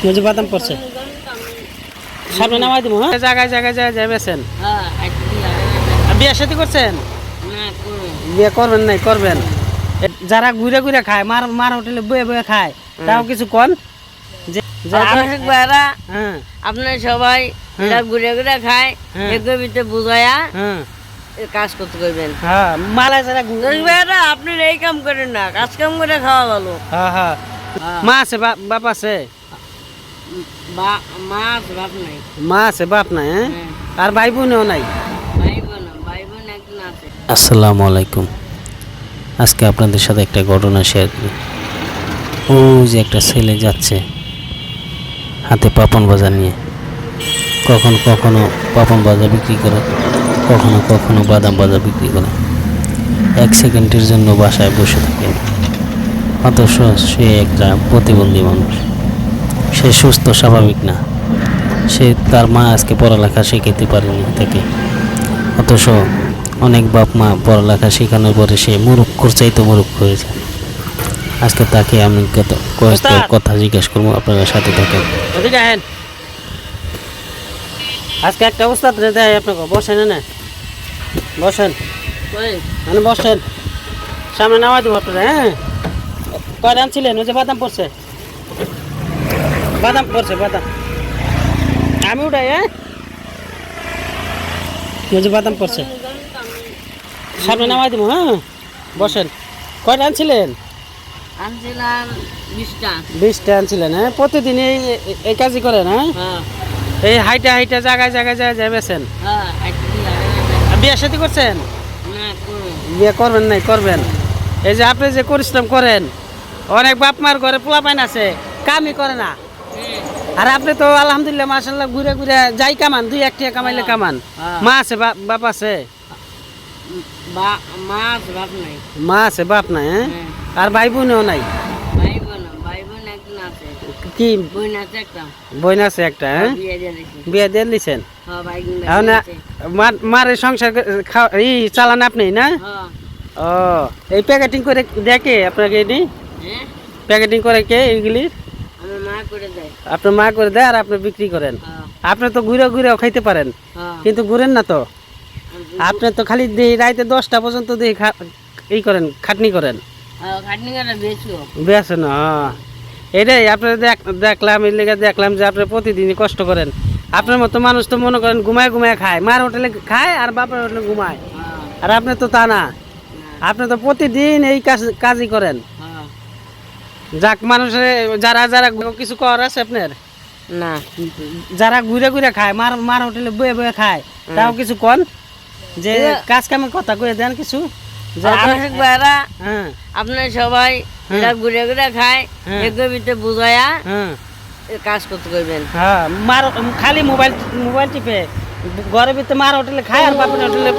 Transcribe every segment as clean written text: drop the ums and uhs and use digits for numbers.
মুজি বাদাম পড়ছে সামনে নামাই দিব। হ্যাঁ জায়গায় জায়গায় যায় যাবেছেন। বিয়ে সাথে করছেন? বিয়ে করবেন নাই করবেন। যারা ঘুরে ঘুরে খায় মার মার হোটেলে বয়ে বয়ে খায় তাও কিছু কন যে আপনার সবাই ঘুরে ঘুরে খায় এগুলোর ভিতরে বুঝায়া কাজ করতে করবেন। হ্যাঁ মালায় যারা আপনি এই কাম করেন না, কাজ কাম করে খাওয়া ভালো। হ্যাঁ হ্যাঁ মা আছে বাপ আছে? মা আছে বাপ নাই। মা আছে বাপ নাই? হ্যাঁ আর ভাই বোনও নাই? ভাই বোন একজন আছে। আসসালামু আলাইকুম। আজকে আপনাদের সাথে একটা ঘটনা শেয়ার করি। ও যে একটা ছেলে যাচ্ছে হাতে পাপন বাজার নিয়ে, কখনো কখনো পাপন বাজার বিক্রি করে, কখনো কখনো বাদাম বাজার বিক্রি করে। 1 সেকেন্ডের জন্য বাসায় বসে থাকে, অথচ সে একটা প্রতিবন্ধী মানুষ। সে সুস্থ স্বাভাবিক না। সে তার মা আজকে পড়ালেখা শিখাতে পারেনি তাকে, অথচ অনেক বাপ মা পড়ালেখা শেখানোর পরে সে মুরুক্ষর চাইতে মুরুক্ষ হয়েছে। আজকে তাকে আমি কয়েকটা কথা জিজ্ঞেস করবো, আপনারা সাথে থাকেন। আজকে একটা উস্তাদ রে দেয় আপনাকে। বসেন না বসেন মানে বসেন সামনে নামাই দেবো আপনারা। হ্যাঁ কয়টা আনছিলেন? ওই যে বাদাম পড়ছে বাদাম পড়ছে বাদাম আমি উঠাই। হ্যাঁ ওই যে বাদাম পড়ছে সামনে নামাই দেবো। হ্যাঁ বসেন। কয়টা আনছিলেন? আনছিলাম 20টা। 20টা আনছিলেন? হ্যাঁ প্রতিদিন এই কাজই করেন? হ্যাঁ এই হাইটা হাইটা জায়গায় জায়গায় যায় যাবেছেন। বিয়ে সাথে করছেন? বিয়ে করবেন নাই করবেন। এই যে আপনি যে পরিশ্রম করেন, অনেক বাপ মার ঘরে পোলাপাইন আছে কামই করে না, আর আপনি তো আলহামদুলিল্লাহ মাশাআল্লাহ ঘুরে ঘুরে যাই কামান, 2-1 টাকা কামাইলে কামান। মা আছে বাপ আছে? মা আছে বাপ নাই। মা আছে বাপ নাই? হ্যাঁ আর ভাই বোনও নাই? ভাই বোন একজন আছে। কি বোন আছে একটা? বোন আছে একটা? হ্যাঁ বিয়ে দিয়ে দিয়েছেন? মারের সংসার চালান আপনি না? ও এই প্যাকেটিং করে দেখে আপনাকে? এটি প্যাকেটিং করে কে এইগুলি? আপনার মা করে দেয় আর আপনি বিক্রি করেন? আপনি তো ঘুরে ঘুরেও খাইতে পারেন, কিন্তু ঘুরেন না তো। আপনি তো খালি রাইতে 10টা পর্যন্ত এই করেন, খাটনি করেন। বেছেন? এটাই আপনার দেখলাম, এই লেগে দেখলাম যে আপনি প্রতিদিনই কষ্ট করেন। আপনার মতো মানুষ তো মনে করেন ঘুমায় ঘুমায় খায়, মার হোটেলে খায় আর বাপের হোটেলে ঘুমায়, আর আপনি তো তা না। আপনি তো প্রতিদিন এই কাজই করেন। যাক মানুষের যারা যারা কিছু করার আছে আপনার না, যারা ঘুরে ঘুরে খায় মার হোটেলে বয়ে বয়ে খায় তাও কিছু কন যে কাজ কামের কথা কয়ে দেন কিছু। আপনার সবাই ঘুরে ঘুরে খায় এগুলোর ভিতরে বুঝায়া কাজ করতে করবেন। হ্যাঁ খালি মোবাইল টিপে ঘরের ভিতরে মার হোটেলে খায় আর বাপের হোটেলে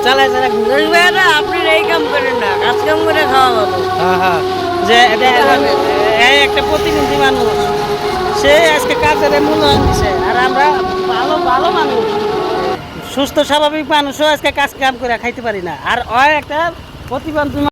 চালায় চালায়। আপনি এই কাম করেন না, কাজ কাম করে খাওয়া ভালো। হ্যাঁ যে একটা প্রতিনিধি মানুষ, সে আজকে কাজের মূল্যায়ন দিচ্ছে, আর আমরা ভালো ভালো মানুষ সুস্থ স্বাভাবিক মানুষও আজকে কাজ কাম করে খাইতে পারি না, আর একটা প্রতিবন্ধী